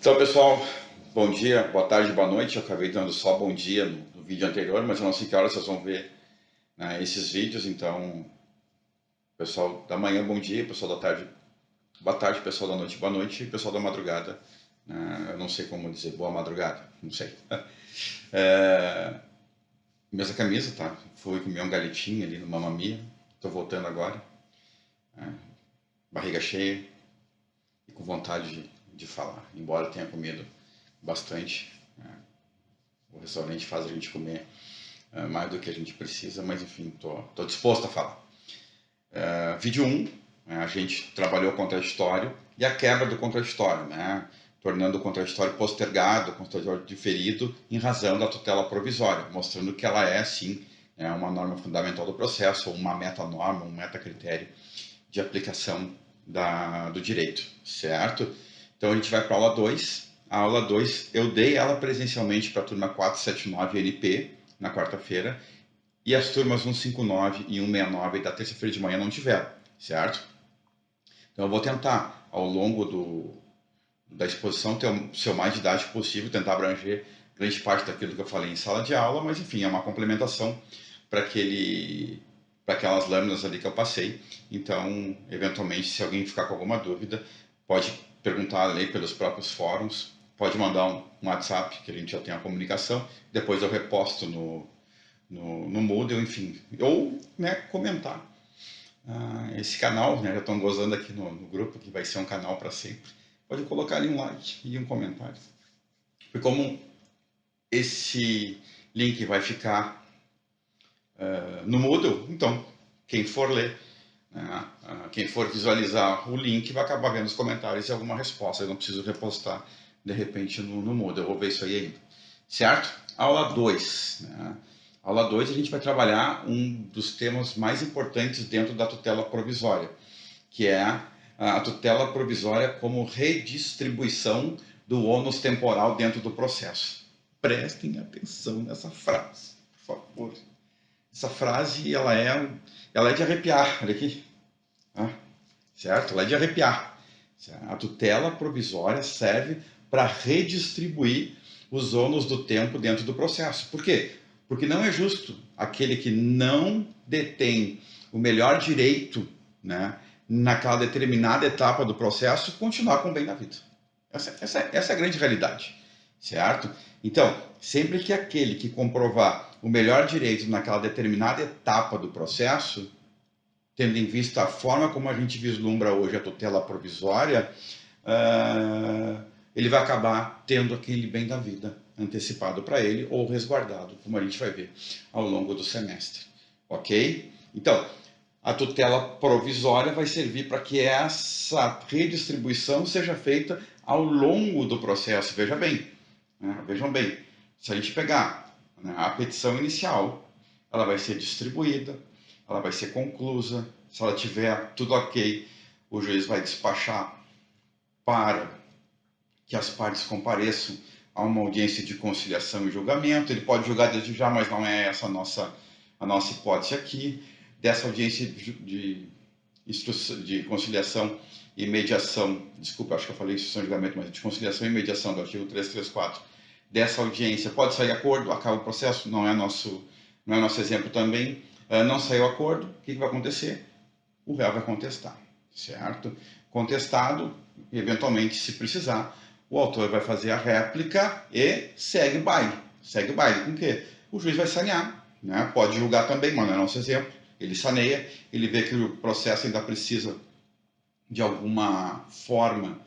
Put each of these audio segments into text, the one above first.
Então, pessoal, bom dia, boa tarde, boa noite. Eu acabei dando só bom dia no vídeo anterior, mas eu não sei que hora vocês vão ver, né, esses vídeos. Então, pessoal da manhã, bom dia, pessoal da tarde, boa tarde, pessoal da noite, boa noite, e pessoal da madrugada, né, eu não sei como dizer, boa madrugada, não sei. Mesma camisa, tá? Fui comer um galetinho ali no Mamma Mia, tô voltando agora, né, barriga cheia e com vontade de falar, embora tenha comido bastante. O restaurante faz a gente comer mais do que a gente precisa, mas enfim, tô disposto a falar. Vídeo 1, a gente trabalhou o contraditório e a quebra do contraditório, né? Tornando o contraditório postergado, o contraditório diferido, em razão da tutela provisória, mostrando que ela é, sim, uma norma fundamental do processo, ou uma meta-norma, um meta-critério de aplicação do direito, certo? Então a gente vai para a aula 2. A aula 2 eu dei ela presencialmente para a turma 479 NP, na quarta-feira, e as turmas 159 e 169 da terça-feira de manhã não tiveram, certo? Então eu vou tentar, ao longo da exposição, ter o seu mais didático possível, tentar abranger grande parte daquilo que eu falei em sala de aula, mas enfim, é uma complementação para aquelas lâminas ali que eu passei. Então, eventualmente, se alguém ficar com alguma dúvida, pode perguntar ali pelos próprios fóruns, pode mandar um WhatsApp, que a gente já tem a comunicação, depois eu reposto no Moodle, enfim, ou, né, comentar esse canal, né, já estão gozando aqui no grupo, que vai ser um canal para sempre, pode colocar ali um like e um comentário. E como esse link vai ficar no Moodle, então, quem for ler, né, quem for visualizar o link vai acabar vendo os comentários e alguma resposta, eu não preciso repostar de repente no Moodle, eu vou ver isso aí ainda, certo? Aula 2, né? Aula 2 a gente vai trabalhar um dos temas mais importantes dentro da tutela provisória, que é a tutela provisória como redistribuição do ônus temporal dentro do processo. Prestem atenção nessa frase, por favor. Essa frase, ela é de arrepiar, olha aqui, certo? Ela é de arrepiar. A tutela provisória serve para redistribuir os ônus do tempo dentro do processo. Por quê? Porque não é justo aquele que não detém o melhor direito, né, naquela determinada etapa do processo continuar com o bem na vida. Essa é a grande realidade, certo? Então, sempre que aquele que comprovar o melhor direito naquela determinada etapa do processo, tendo em vista a forma como a gente vislumbra hoje a tutela provisória, ele vai acabar tendo aquele bem da vida antecipado para ele ou resguardado, como a gente vai ver ao longo do semestre, ok? Então, a tutela provisória vai servir para que essa redistribuição seja feita ao longo do processo. Veja bem, né? Vejam bem, se a gente pegar, né, a petição inicial, ela vai ser distribuída, ela vai ser conclusa, se ela tiver tudo ok, o juiz vai despachar para que as partes compareçam a uma audiência de conciliação e julgamento. Ele pode julgar desde já, mas não é essa a nossa hipótese aqui. Dessa audiência de conciliação e mediação, desculpa, acho que eu falei instrução de julgamento, mas de conciliação e mediação do artigo 334, dessa audiência pode sair acordo, acaba o processo, não é nosso exemplo também, não saiu acordo, o que vai acontecer? O réu vai contestar, certo? Contestado, eventualmente, se precisar, o autor vai fazer a réplica e segue o baile. Segue o baile com o quê? O juiz vai sanear, né? Pode julgar também, mas não é nosso exemplo. Ele saneia, ele vê que o processo ainda precisa de alguma forma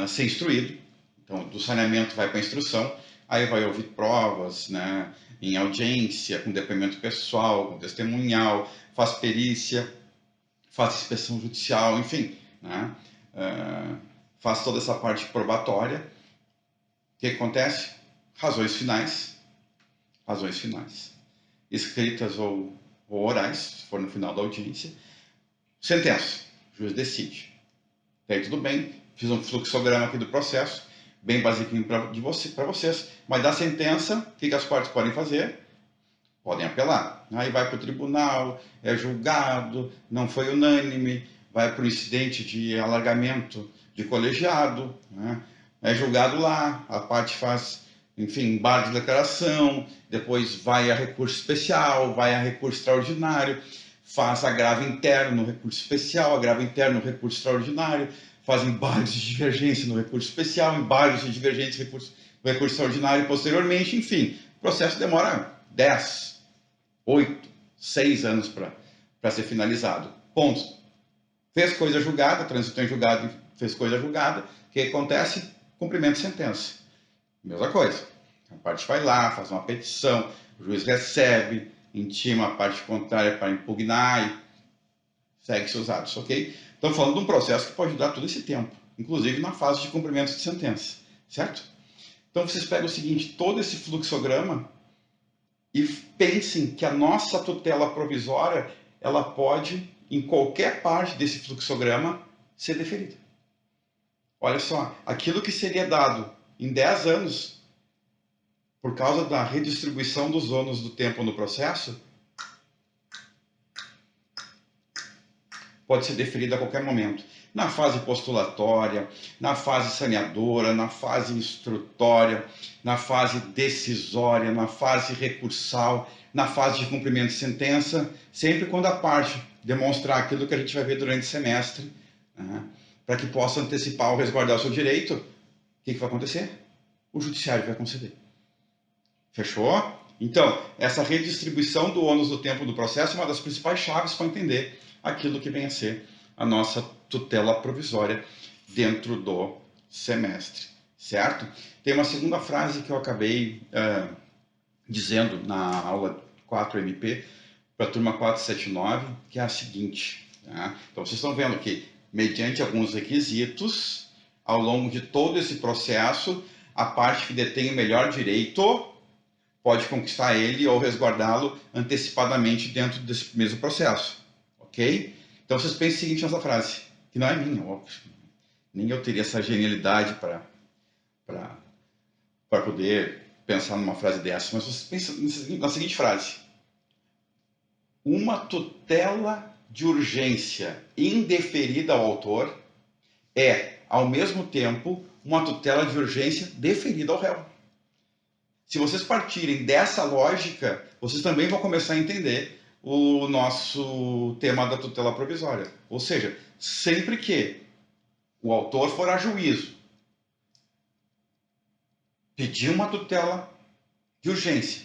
ser instruído. Então, do saneamento vai para a instrução, aí vai ouvir provas, né, em audiência, com depoimento pessoal, com testemunhal, faz perícia, faz inspeção judicial, enfim, né, faz toda essa parte probatória. O que acontece? Razões finais, escritas ou orais, se for no final da audiência, sentença, o juiz decide. Daí tudo bem, fiz um fluxograma aqui do processo, bem basiquinho para vocês, mas da sentença, o que as partes podem fazer? Podem apelar. Aí vai para o tribunal, é julgado, não foi unânime, vai para o incidente de alargamento de colegiado, né? é julgado lá, a parte faz, enfim, embargo de declaração, depois vai a recurso especial, vai a recurso extraordinário, faz agravo interno, recurso especial, agravo interno, recurso extraordinário, faz embargos de divergência no recurso especial, embargos de divergência no recurso extraordinário posteriormente, enfim, o processo demora 10, 8, 6 anos para ser finalizado. Ponto. Fez coisa julgada, transitou em julgado e fez coisa julgada, o que acontece? Cumprimento de sentença. Mesma coisa. A parte vai lá, faz uma petição, o juiz recebe, intima a parte contrária para impugnar e segue seus atos, ok? Estamos falando de um processo que pode durar todo esse tempo, inclusive na fase de cumprimento de sentença, certo? Então vocês pegam o seguinte, todo esse fluxograma e pensem que a nossa tutela provisória, ela pode, em qualquer parte desse fluxograma, ser deferida. Olha só, aquilo que seria dado em 10 anos, por causa da redistribuição dos ônus do tempo no processo, pode ser deferido a qualquer momento. Na fase postulatória, na fase saneadora, na fase instrutória, na fase decisória, na fase recursal, na fase de cumprimento de sentença, sempre quando a parte demonstrar aquilo que a gente vai ver durante o semestre, né, para que possa antecipar ou resguardar o seu direito, o que vai acontecer? O judiciário vai conceder. Fechou? Então, essa redistribuição do ônus do tempo do processo é uma das principais chaves para entender aquilo que vem a ser a nossa tutela provisória dentro do semestre, certo? Tem uma segunda frase que eu acabei dizendo na aula 4MP para a turma 479, que é a seguinte, tá? Então, vocês estão vendo que, mediante alguns requisitos, ao longo de todo esse processo, a parte que detém o melhor direito pode conquistar ele ou resguardá-lo antecipadamente dentro desse mesmo processo, ok? Então vocês pensem o seguinte nessa frase, que não é minha, óbvio. Nem eu teria essa genialidade para poder pensar numa frase dessa, mas vocês pensam na seguinte frase: uma tutela de urgência indeferida ao autor é, ao mesmo tempo, uma tutela de urgência deferida ao réu. Se vocês partirem dessa lógica, vocês também vão começar a entender o nosso tema da tutela provisória. Ou seja, sempre que o autor for a juízo pedir uma tutela de urgência,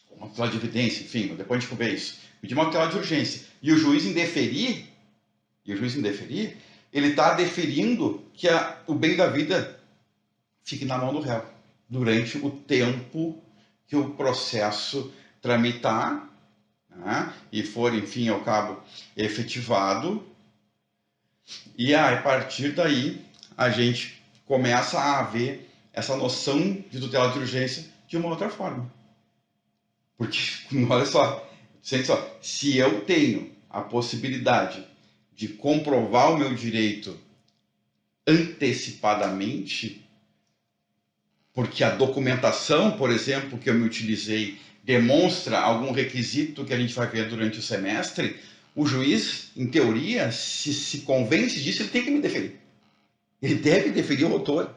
uma tutela de evidência, enfim, depois a gente vê isso, pedir uma tutela de urgência e o juiz indeferir, ele está deferindo que o bem da vida fique na mão do réu durante o tempo que o processo tramitar, né, e for, enfim, ao cabo efetivado, e a partir daí a gente começa a ver essa noção de tutela de urgência de uma outra forma. Porque, olha só, sente só, se eu tenho a possibilidade de comprovar o meu direito antecipadamente, porque a documentação, por exemplo, que eu me utilizei, demonstra algum requisito que a gente vai ver durante o semestre, o juiz, em teoria, se convence disso, ele tem que me deferir. Ele deve deferir o autor.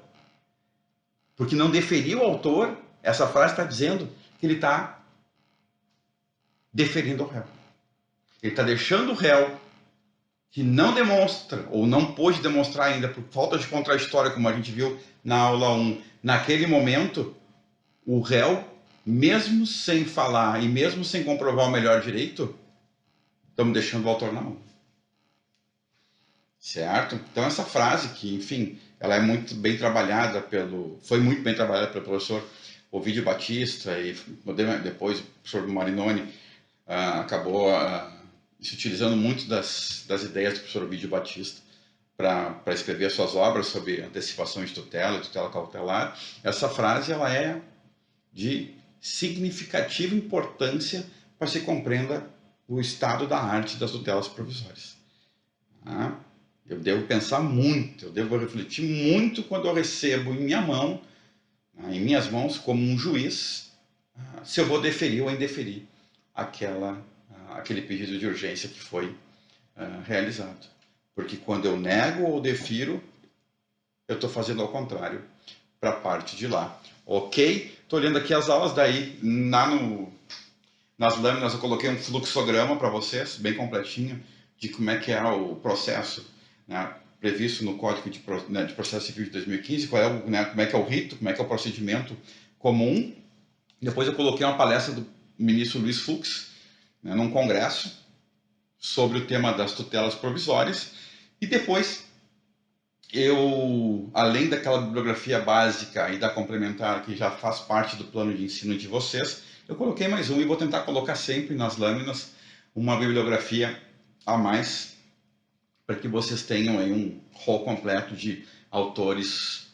Porque não deferir o autor, essa frase está dizendo que ele está deferindo ao réu. Ele está deixando o réu que não demonstra, ou não pôde demonstrar ainda, por falta de contraditório, como a gente viu na aula 1, naquele momento, o réu, mesmo sem falar e mesmo sem comprovar o melhor direito, estamos deixando o autor na mão. Certo? Então essa frase que, enfim, ela é muito bem trabalhada foi muito bem trabalhada pelo professor Ovidio Batista e depois o professor Marinoni acabou se utilizando muito das ideias do professor Ovidio Batista para escrever as suas obras sobre antecipação de tutela e tutela cautelar. Essa frase ela é de significativa importância para se compreenda o estado da arte das tutelas provisórias. Tá? Eu devo pensar muito, eu devo refletir muito quando eu recebo em em minhas mãos, como um juiz, se eu vou deferir ou indeferir aquele pedido de urgência que foi realizado. Porque quando eu nego ou defiro, eu estou fazendo ao contrário para a parte de lá. Ok? Estou olhando aqui as aulas, daí nas lâminas eu coloquei um fluxograma para vocês, bem completinho, de como é que é o processo, né, previsto no Código de Processo Civil de 2015, qual é como é que é o rito, como é que é o procedimento comum. Depois eu coloquei uma palestra do ministro Luiz Fux, né, num congresso, sobre o tema das tutelas provisórias. E depois eu, além daquela bibliografia básica e da complementar que já faz parte do plano de ensino de vocês, eu coloquei mais um e vou tentar colocar sempre nas lâminas uma bibliografia a mais para que vocês tenham aí um rol completo de autores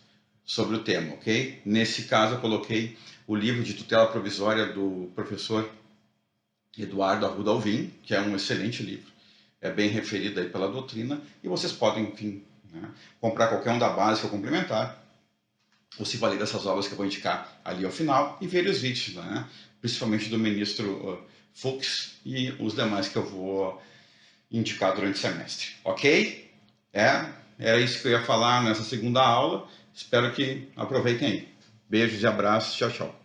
sobre o tema, ok? Nesse caso eu coloquei o livro de tutela provisória do professor Eduardo Arruda Alvim, que é um excelente livro, é bem referido aí pela doutrina, e vocês podem, enfim, né, comprar qualquer um da básica ou complementar, ou se valer dessas obras que eu vou indicar ali ao final, e ver os vídeos, né, principalmente do ministro Fux e os demais que eu vou indicar durante o semestre, ok? Era isso que eu ia falar nessa segunda aula, espero que aproveitem aí. Beijos e abraços, tchau, tchau.